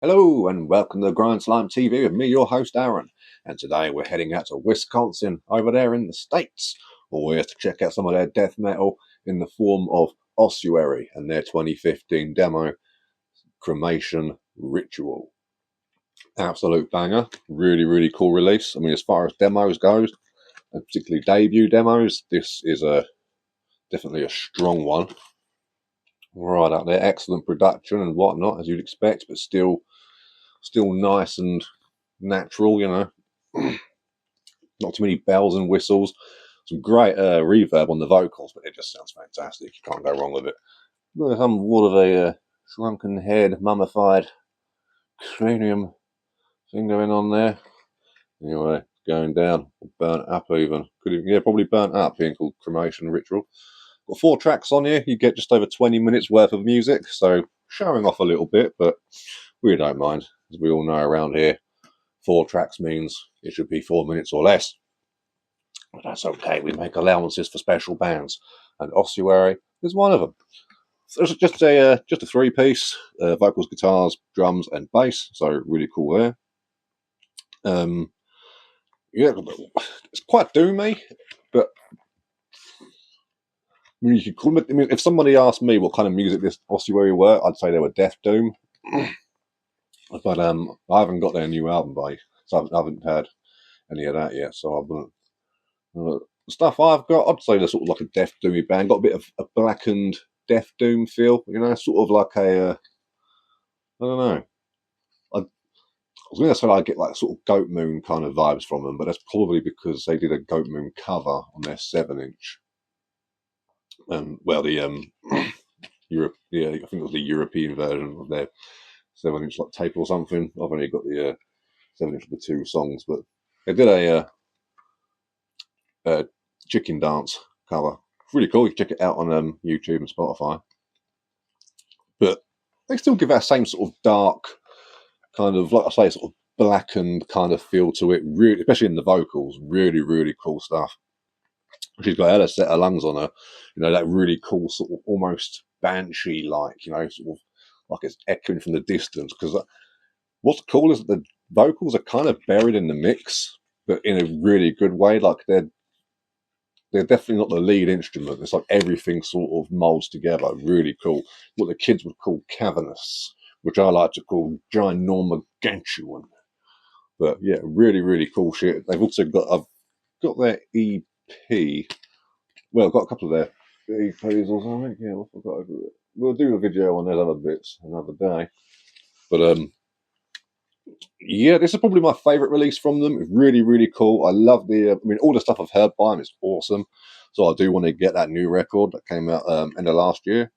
Hello and welcome to GrindslimeTV with me, your host Aaron. And today we're heading out to Wisconsin, over there in the States. We're here to check out some of their death metal in the form of Ossiary and their 2015 demo, Cremation Ritual. Absolute banger, really cool release. I mean, as far as demos goes, and particularly debut demos, this is definitely a strong one. Right out there, excellent production and whatnot, as you'd expect, but still nice and natural, you know. Not too many bells and whistles. Some great reverb on the vocals, but it just sounds fantastic. You can't go wrong with it. There's somewhat of a shrunken head, mummified cranium thing going on there. Anyway, going down, burnt up even. Probably burnt up, being called Cremation Ritual. Got 4 tracks on here. You get just over 20 minutes worth of music, so showing off a little bit, but we don't mind, as we all know around here. 4 tracks means it should be 4 minutes or less. But that's okay, we make allowances for special bands, and Ossiary is one of them. So it's just a 3-piece, vocals, guitars, drums, and bass. So really cool there. Yeah, it's quite doomy, but I mean, you could call it. I mean, if somebody asked me what kind of music this Ossiary were, I'd say they were death doom. But I haven't got their new album so I haven't heard any of that yet. So I haven't. Stuff I've got, I'd say they're sort of like a death doomy band. Got a bit of a blackened death doom feel, you know, sort of like a I don't know. I was going to say I get like sort of Goat Moon kind of vibes from them, but that's probably because they did a Goat Moon cover on their 7-inch. Well, the Europe, yeah, I think it was the European version of their 7-inch like tape or something. I've only got the 7-inch of the 2 songs, but they did a chicken dance cover. Really cool. You can check it out on YouTube and Spotify. But they still give that same sort of dark, kind of, like I say, sort of blackened kind of feel to it. Really, especially in the vocals. Really cool stuff. She's got a set of lungs on her. You know, that really cool sort of almost banshee-like, you know, sort of like it's echoing from the distance. Because what's cool is that the vocals are kind of buried in the mix, but in a really good way. Like they're definitely not the lead instrument. It's like everything sort of molds together. Really cool. What the kids would call cavernous, which I like to call ginormogantuan. But yeah, really cool shit. They've also I've got their EP. Well, I've got a couple of their EPs or something. Yeah, I forgot. We'll do a video on those other bits another day. But yeah, this is probably my favourite release from them. It's really cool. I love I mean, all the stuff I've heard by them is awesome. So I do want to get that new record that came out end of last year.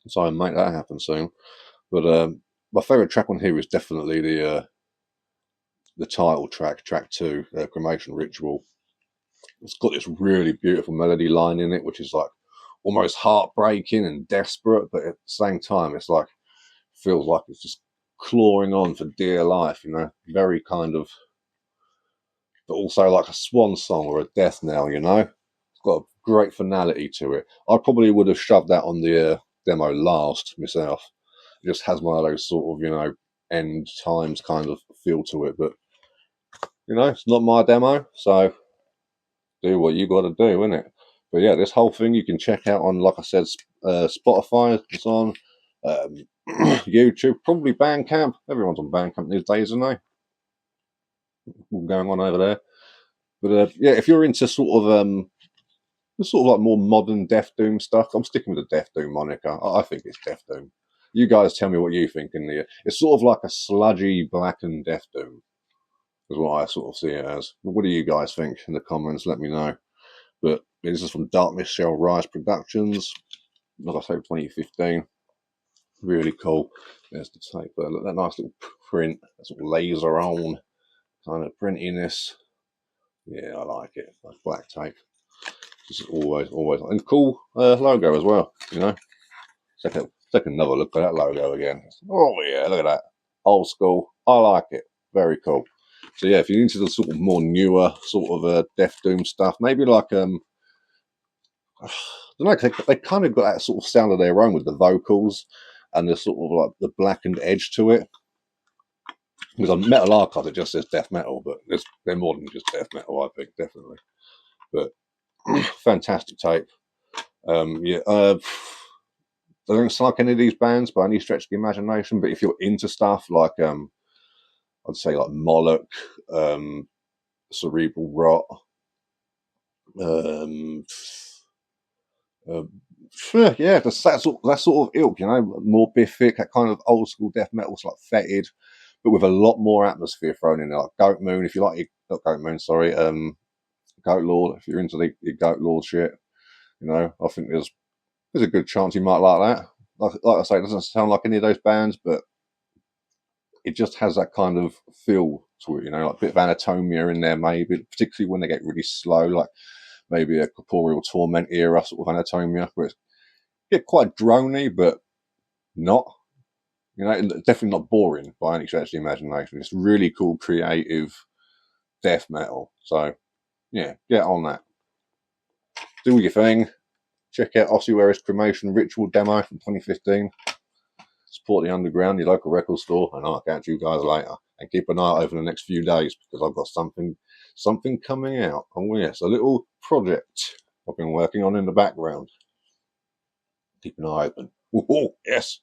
So I'll make that happen soon. But my favourite track on here is definitely the title track, track 2, Cremation Ritual. It's got this really beautiful melody line in it, which is like almost heartbreaking and desperate, but at the same time, it's like feels like it's just clawing on for dear life, you know, very kind of, but also like a swan song or a death knell, you know. It's got a great finality to it. I probably would have shoved that on the demo last myself. It just has one of those sort of, you know, end times kind of feel to it, but you know, it's not my demo, so do what you got to do, innit? But yeah, this whole thing you can check out on, like I said, Spotify. It's on YouTube, probably Bandcamp. Everyone's on Bandcamp these days, isn't they? All going on over there. But yeah, if you're into sort of like more modern Death Doom stuff, I'm sticking with the Death Doom moniker. I think it's Death Doom. You guys tell me what you think in the. It's sort of like a sludgy, blackened Death Doom, is what I sort of see it as. But what do you guys think in the comments? Let me know. But this is from Darkness Shall Rise Productions. Like I say, 2015. Really cool. There's the tape. Look, that nice little print. That sort of laser on kind of printiness. Yeah, I like it. That's black tape. This is always. And cool logo as well, you know. Take another look at that logo again. Oh, yeah, look at that. Old school. I like it. Very cool. So yeah, if you're into the sort of more newer sort of Death Doom stuff, maybe like I don't know, they kind of got that sort of sound of their own with the vocals and the sort of like the blackened edge to it. Because on Metal Archives it just says death metal, but they're more than just death metal, I think, definitely. But fantastic tape. Yeah, I don't like any of these bands by any stretch of the imagination, but if you're into stuff like I'd say like Moloch, Cerebral Rot, yeah, that's that sort of ilk, you know, more biffic, that kind of old school death metal, like fetid, but with a lot more atmosphere thrown in there, like Goat Moon. If you like, not Goat Moon, sorry, Goat Lord. If you're into the Goat Lord shit, you know, I think there's a good chance you might like that. Like I say, it doesn't sound like any of those bands, but it just has that kind of feel to it, you know, like a bit of Anatomia in there, maybe, particularly when they get really slow, like maybe a Corporeal Torment era sort of Anatomia, where it's get quite drony, but not, you know, definitely not boring by any stretch of the imagination. It's really cool, creative death metal. So, yeah, get on that. Do your thing. Check out Ossiary's Cremation Ritual demo from 2015. Support the underground, your local record store, and I'll catch you guys later. And keep an eye out over the next few days because I've got something coming out. Oh yes, a little project I've been working on in the background. Keep an eye open. Oh yes.